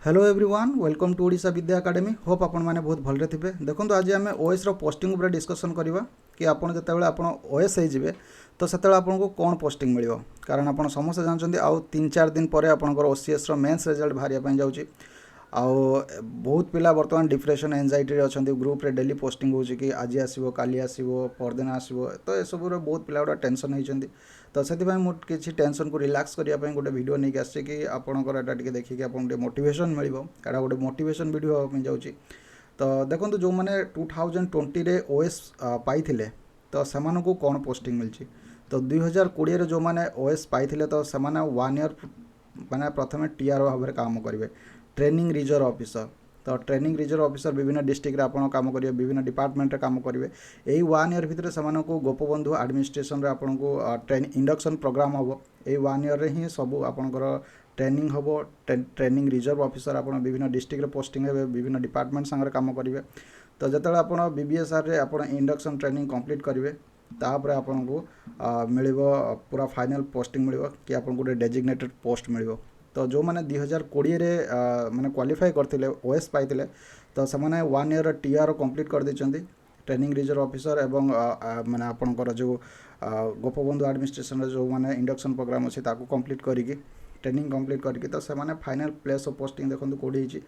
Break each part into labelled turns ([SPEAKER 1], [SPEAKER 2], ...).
[SPEAKER 1] Hello everyone welcome to Odisha Vidya academy hope आपण मैंने बहुत भलरे थे देखो आज आम ओएस पोस्टिंग उपर डिस्कसन करवा कि आपड़ जिते आप ओएस हो तो से आपको कौन पोस्टिंग मिल कारण आप समस्त जानते आउ 3-4 दिन पर आपंकर ओसीएस मेन्स रिजल्ट बाहर जाऊँगी आउ बहुत पिला बर्तमान डिप्रेशन एंजाइटी अच्छा ग्रुप रे डेली पोस्टिंग हो कि आज आसो काली आसो परदिन आसो तो सब बहुत पिला गुड़ा टेंशन होती तो से किसी टेंशन को रिलैक्स करने गोटे वीडियो नहीं आसी कि आपंकर एटा टे देखिए आप मोटिवेशन मिल एटा गोटे मोटिवेशन वीडियो हाँपी जाऊँगी तो देखो जो मैंने 2020 रे ओएस पाई तो से कौन पोस्टिंग मिली तो 2020 जो मैंने ओएस पाई तो से 1 ईयर मैंने प्रथम टीआर भाव में काम करेंगे ट्रेनिंग रिजर्व ऑफिसर तो ट्रेनिंग रिजर्व ऑफिसर विभिन्न डिस्ट्रिक्ट आप काम करेंगे विभिन्न डिपार्टमेंट रे काम करेंगे यही 1 ईयर भितर से गोपबंधु एडमिनिस्ट्रेशन रे आपको ट्रेन इंडक्शन प्रोग्राम हम यही 1 ईयर ही सब आपंकर ट्रेनिंग हम ट्रेनिंग रिजर्व ऑफिसर आप विभिन्न डिस्ट्रिक्ट पोस्टिंग हे विभिन्न डिपार्टमेंट सांगे काम करेंगे तो जो आप बीबीएसआर रे आप इंडक्शन ट्रेनिंग कंप्लीट करेंगे तापर आपन को मिल पूरा फाइनल पोस्टिंग मिल कि आपन गोटे डेजिग्नेटेड पोस्ट मिल तो जो मैंने 2020 रे मैंने क्वालिफाई करते ओएस पाई तो से 1 ईयर टीआर कंप्लीट कर देछंती ट्रेनिंग रिजर्व ऑफिसर एवं माने आपनकर जो गोपबंधु एडमिनिस्ट्रेशन जो मैंने इंडक्शन प्रोग्राम अच्छे कंप्लीट करिकी ट्रेनिंग कंप्लीट करिकी तो से फाइनल प्लेस ऑफ पोस्टिंग देखो कोडी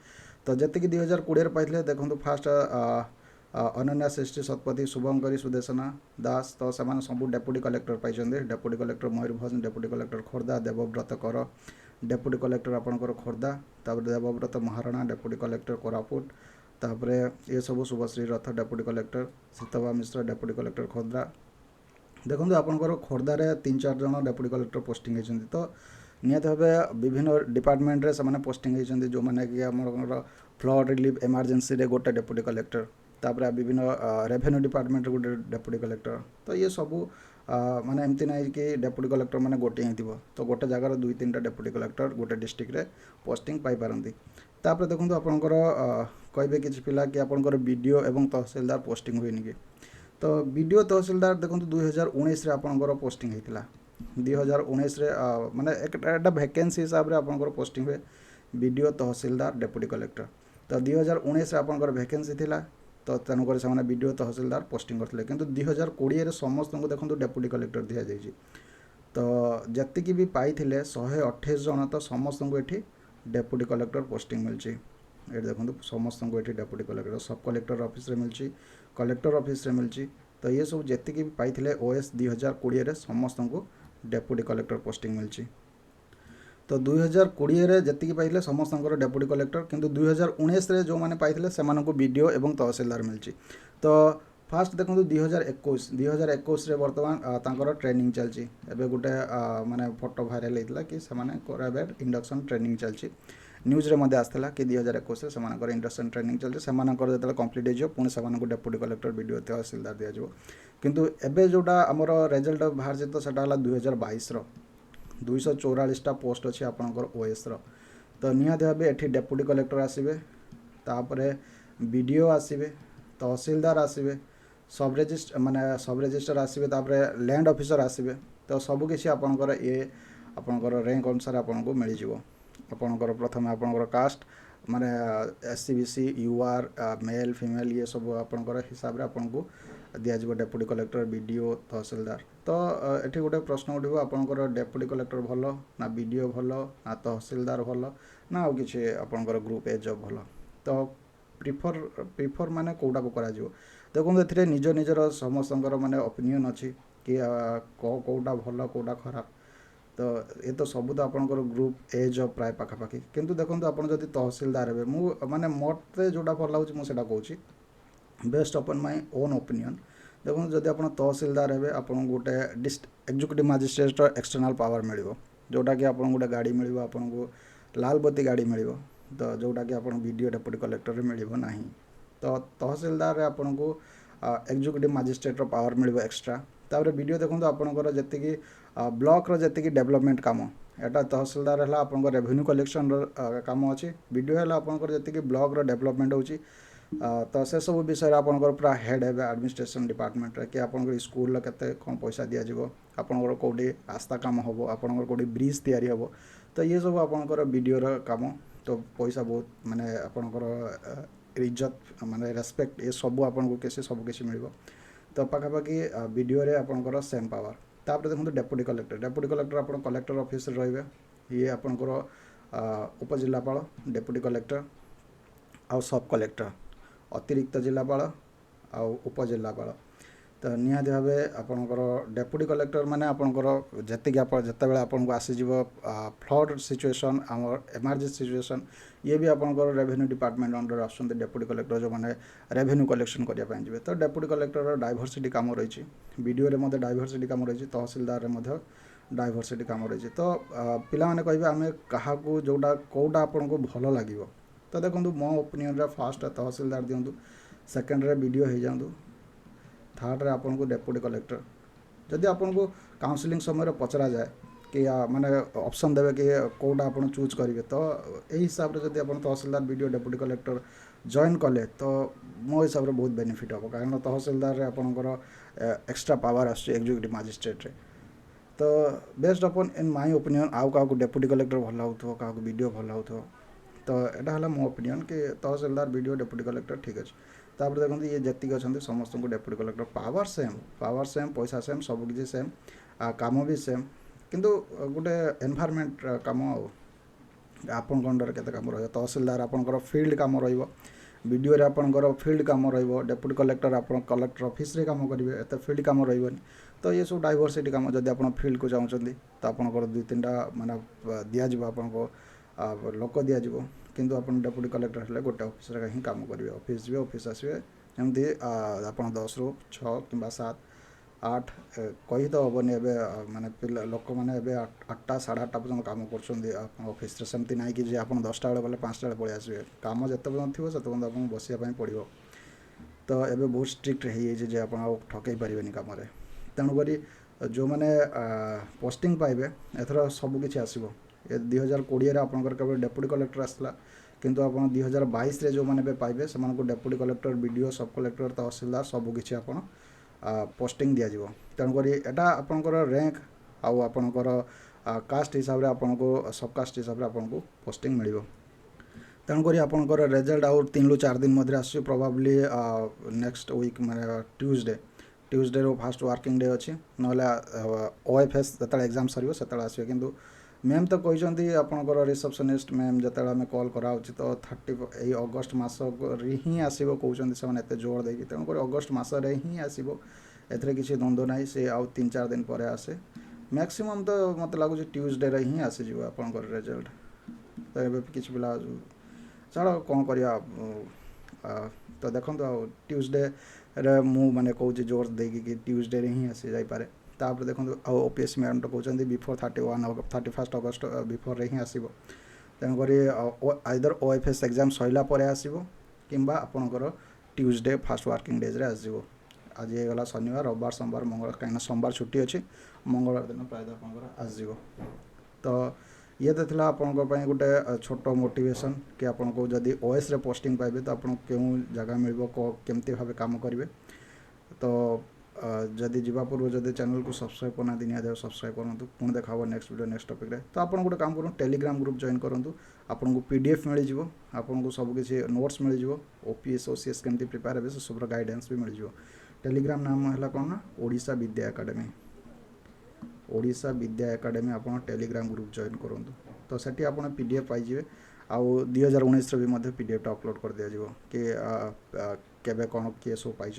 [SPEAKER 1] तो जति 2020 पाई देखो फास्ट अनन्या सृष्टि शतपथी शुभंकरी सुदेशना दास तो से सब डेप्यूटी कलेक्टर पाई deputy collector Mayurbhanj deputy collector Khordha Debabrata कर डेप्यूटी कलेक्टर आपणकर खोर्धा तापर देवव्रत महाराणा डेप्यूटी कलेक्टर कोरापुट तापर ये सब Subhashree Rath deputy collector Shitabha Mishra deputy collector Khordha देखो आपणकर खोर्धार 3-4 जन डेप्यूटी कलेक्टर पोस्टिंग होती तो निहत भाव विभिन्न डिपार्टमेंट रे से पोस्टिंग होती जो मैंने कि आम फ्लड रिलीफ इमरजेंसी रे गोटे डेप्यूटी कलेक्टर तापर विभिन्न रेवेन्यू डिपार्टमेंट गोटे डेप्यूटी कलेक्टर तो ये सब माने एमती ना कि डेप्यूटी कलेक्टर मैंने गोटे ही तो गोटे जगार 2-3टा डेप्यूटी कलेक्टर गोटे डिस्ट्रिक्ट रे पोस्टिंग पाई पारंती तापर देखो आपंकर कहे कि पिला कि आपंकर बीडीओ एवं तहसीलदार पोस्टिंग हुए कि तो बीडीओ तहसीलदार देखो 2019 रे आपंकर पोस्टिंग होता 2019 रे माने एक वैकेंसी हिसाब से आपंकर पोस्टिंग हुए बीडीओ तहसीलदार डेप्यूटी कलेक्टर तो 2019 रे आपंकर वैकेंसी थिला तो तेणुकर से बीडीओ तहसीलदार पोस्टिंग करते कि 2020 समस्त को देखो डेप्यूटी कलेक्टर दि जाइए तो जी भी पाई 128 जन तो समस्त को ये डेप्यूटी कलेक्टर पोस्टिंग मिली ये देखो समस्त को ये डेप्यूटी कलेक्टर सब कलेक्टर ऑफिस मिली कलेक्टर ऑफिस मिली तो ये सब जी भी पाई ओएस 2020 समस्त को डेप्यूटी कलेक्टर पोस्टिंग मिली तो 2020 रे जति पाइले समस्त डेप्यूटी कलेक्टर किंतु 2019 रे जो मैंने पाइले से बीडीओ एवं तहसीलदार मिली तो फास्ट देखो 2021 रे बर्तमान तांकर ट्रेनिंग चलची एबे गोटे माने फोटो वायरल होता कि से इंडक्शन ट्रेनिंग चलची न्यूज रे मध्य आसला कि 2021 रे से इंडक्शन ट्रेनिंग चलची से जो कंप्लीट हो पुणी से डेप्यूटी कलेक्टर बीडीओ तहसीलदार दि जाव किंतु एबे जोटा आमर रिजल्ट बाहर तो सेटा 2022 रो 244टा पोस्ट अच्छी आपंकर ओएस तो निहत भाव ये डेप्यूटी कलेक्टर आसवे तापर बीडीओ आसवे तहसीलदार आसवे सब रजिस्टर आसवे तापर लैंड ऑफिसर आसवे तो सबकि आपंकर ये आपंकर रैंक अनुसार आपको मिल जाव आपंकर प्रथम आपंकर कास्ट माने एससीबीसी यूआर मेल फीमेल ये सब आपंकर हिसाब से आपको दिज्व डेप्यूटी कलेक्टर बीडीओ तहसीलदार तो ये गोटे प्रश्न उठो आपंकर डेप्यूटी कलेक्टर भल ना बीडीओ भल ना तहसीलदार भल ना आउ कि आपंकर ग्रुप ए जॉब भल तो प्रिफर माने कौटा को करा देखो ए निज निजर समस्त माने ओपिनियन अच्छी कि कौटा भल कौटा खराब तो ये तो सब तो आपंकर ग्रुप ए जॉब प्राय पाखापाखि किंतु देखो आप तहसीलदार हे मु माने मत जोटा भल लगे मुझे कहूँ best upon my own opinion देखो जदि आप तहसीलदार हे आप गोटे एग्जीक्यूटिव मजिस्ट्रेट एक्सटर्नाल पावर मिल जोटा कि आप गोटे गाड़ी मिल आपको लाल बत्ती गाड़ी मिल तो जोटा कि आप बीडीओ डेप्यूटी कलेक्टर मिल ना तो तहसीलदार आपन को एग्जीक्यूटिव मजिस्ट्रेट पावर मिल एक्सट्रा तापर बीडीओ देखो आपंकर जी ब्लॉक जी डेवलपमेंट काम एटा तहसीलदार है आप रेवेन्यू कलेक्शन काम अच्छी बीडीओ है आपंकर जी ब्लॉक डेवलपमेंट होची तो से सब विषय आपंकर पूरा हेड है एडमिनिस्ट्रेशन डिपार्टमेंट कि आपंकर स्कूल के कौन पैसा दि जाव आपंकर कौटी आस्था काम हम आपंकर कौटी ब्रिज तैयारी हम तो ये सब आपंकर बीडीओ काम तो पैसा बहुत माने आपणकर इज्जत माने रेस्पेक्ट ये सब आपको किसी सब किसी मिल तो पाखापाखि वीडियो रे आपणकर सेम पावर तापर देखो डेप्यूटी कलेक्टर आप कलेक्टर ऑफिस रे ये आपणकर उपजिलापाल डेप्यूटी कलेक्टर आउ सब कलेक्टर अतिरिक्त जिलापाल आउ उपजिलापाल तो निहाती भाव आपणकर डेप्यूटी कलेक्टर माने आपणकर जेतिक जितेबाला आपको आसीज फ्लड सिचुएशन आमर एमरजेंसी सिचुएशन ये भी आपणकर रेवेन्यू डिपार्टमेंट अंडर आसुँच डेप्यूटी कलेक्टर जो मैंने रेवेन्यू कलेक्शन करने जी तो डेप्यूटी कलेक्टर डाइभर्सिटी काम रही वीडियो में डाइभर्सिटी काम रही तहसिलदार में डाइभर्सिटी काम रही तो पिला माने कहे आम क्या जोटा कौटा आपन को भल लगे तो देखो मो ओपिनियन फास्ट तहसिलदार दिंतु सेकेंड रे वीडियो हो जाऊँ थर्ड रे आपन को डेप्यूटी कलेक्टर जदि आपन को काउंसलिंग समय पचरा जाए कि माने ऑप्शन देवे कि कौटा आपन चूज करेंगे तो यही हिसाब से जब आप tehsildar video deputy collector join कले तो मो हिसाब से बहुत बेनिफिट हम कारण तहसिलदार आपणकर एक्स्ट्रा पावर आस एग्जीक्यूटिव मजिस्ट्रेट रे तो based upon in my opinion आउ क्या डेप्यूटी कलेक्टर भल हो क्या वीडियो भल हो तो यहाँ है मो ओपिनियन कि तहसिलदार वीडियो डेप्यूटी कलेक्टर ठीक अच्छे तापर देखो ये जीक अच्छा समस्त को डेप्यूटी कलेक्टर पावर सेम पैसा सेम सबकि सेम काम भी सेम किंतु गोटे एनवायरनमेंट काम आपन अंडर केते काम रही तहसिलदार आपंकर फील्ड काम वीडियो आपंकर फील्ड काम डेप्यूटी कलेक्टर आप कलेक्टर ऑफिस रे काम करेंगे एत फील्ड काम रही तो ये सब डाइभर्सिटी काम जब आप फील्ड को चाहते तो आपंकर 2-3टा माने दिज्व आपको लोक दिज्व किंतु आप डेप्यूटी कलेक्टर हेल्ले गोटे ऑफिस रे ही काम करेंगे ऑफिस जी ऑफिस आसवे जमी आप 10 ରୁ 6 कि 7 8 कही तो हेनी ए माने पिला लोक मैंने 8टा 8:30 पर्यटन काम कर ऑफिस सेमती ना कि आप 10टा बेले गले 5टा बेले पलि आसवे काम जिते पर्यटन थी से आपको बसापी पड़ो तो ये बहुत स्ट्रिक्ट हो आप ठकई पारे कम तेणुक जो मैंने पोस्टिंग पाइबे एथर सबकि आसो ये 2020 आपंकर केवल डेप्यूटी कलेक्टर आसला किंतु आप 2022 रे जो मैंने पाइबे से डेप्यूटी कलेक्टर वीडियो सब कलेक्टर तहसिलदार सबकि आप पोस्टिंग दिज्व तेणुक यहाँ आपंकर रैंक आउ आपंकर कास्ट हिसाब से आपको सब कास्ट हिसाब से आपको पोस्टिंग मिल तेणुक आपंकर रिजल्ट आउ 3 ରୁ 4 दिन मध्य आस प्रोबाब्ली नेक्स्ट वीक मैं ट्यूसडे रो फास्ट वर्किंग डे अच्छी ना OFS जो एग्जाम सर से आसवे किंतु मैम तो कहते आपंकर रिसेप्शनिस्ट मैम जो आम कल कराऊँ तो 30 अगस्ट मस ही आसो कहते से जोर देकी तेणुक अगस्ट मसरे ही आसो एथरे किसी द्वंद्व ना से आउ 3-4 दिन पर आसे मैक्सिमम तो मत लगुच ट्यूसडे रे ही आसीज आपंकर रिजल्ट तो ये किसी पिला चलो कौन करिया तो देखो ट्यूसडे रे मु माने कहूँ जोर देकी कि ट्यूसडे रे ही आसी जाई पारे तापर देखो OPS मैडम तो कहते बिफोर 31 अगस्ट बिफोर ही आसो तेणुक आइदर OFS एग्जाम सरला आसो कि आपणकर ट्यूसडे फास्ट वर्किंग डेज रे आसो आज ये गला शनिवार रविवार सोमवार मंगल कहीं सोमवार छुट्टी अच्छी मंगलवार दिन प्रायः आप आसो तो ये तो थी आप गोटे छोट मोटिवेशन कि आपको जदि OS रे पोस्टिंग पाइबे तो आपको क्यों जगह मिल केमती भाव काम करेंगे तो जदि जीवा पूर्व जदि चैनल को सब्सक्राइब करना निहाती सब्सक्राइब करूँ पुणी देखा नेक्स्ट वीडियो नेक्स्ट टॉपिक रे तो आप गोटे काम करूँ टेलीग्राम ग्रुप जॉइन करूँ आपको PDF मिल जाव आपको सबकि नोट्स मिल जाव OPS OCS केमती प्रिपेयर हे से सब गाइडेंस भी मिल जाव टेलीग्राम नाम है कौन ना ओडिशा विद्या एकेडमी आप टेलीग्राम ग्रुप जॉइन करूँ तो सेठी आप PDF पाइबे आउ 2019 भी PDF अपलोड कर दिया कि केबे कौन किए सब पाई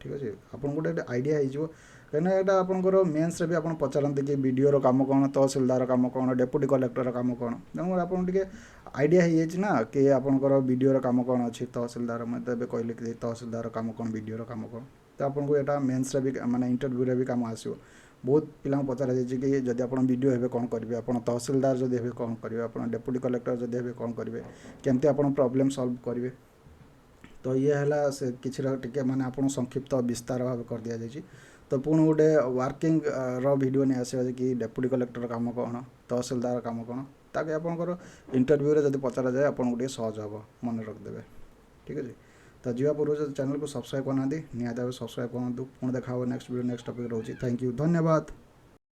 [SPEAKER 1] ठीक अच्छे आप गोटे आइडिया हो कहीं यहाँ आपंकर मेन्स भी आप पचारती कि वीडियो काम कौन तहसिलदार काम कौन डेप्यूटी कलेक्टर काम कौन तेणु आप आइडिया हो ना कि आपंकर वीडियो काम कौन अच्छी तहसिलदार मैं तो कहली कि तहसिलदार काम कौन वीडियो काम कौन तो आपको यहाँ मेन्स भी माने इंटरव्यू भी कम आसो बहुत पिला पचरा जाए कि जब आप वीडियो हे कौन करेंगे आप तहसिलदार जब हे कौन करेंगे आप डेप्यूटी कलेक्टर जब हे कौन करेंगे केमती आप प्रॉब्लम सॉल्व करेंगे तो ये है से किसी टे माने आप संक्षिप्त विस्तार भाव कर दि जाए तो पुणी गोटे वर्किंग वीडियो नहीं आसो कि डेप्यूटी कलेक्टर काम कौन तहसिलदार काम कौन ताकि आपंकर इंटरव्यू जब पचरा जाए आपको गोटे सहज हम मन रखिदे ठीक है तो जीवा पूर्व चैनल को सब्सक्राइब करना निहाती सब्सक्राइब करूँ पुणी देखा नेक्स्ट वीडियो नेक्स्ट टॉपिक रोचे थैंक यू धन्यवाद।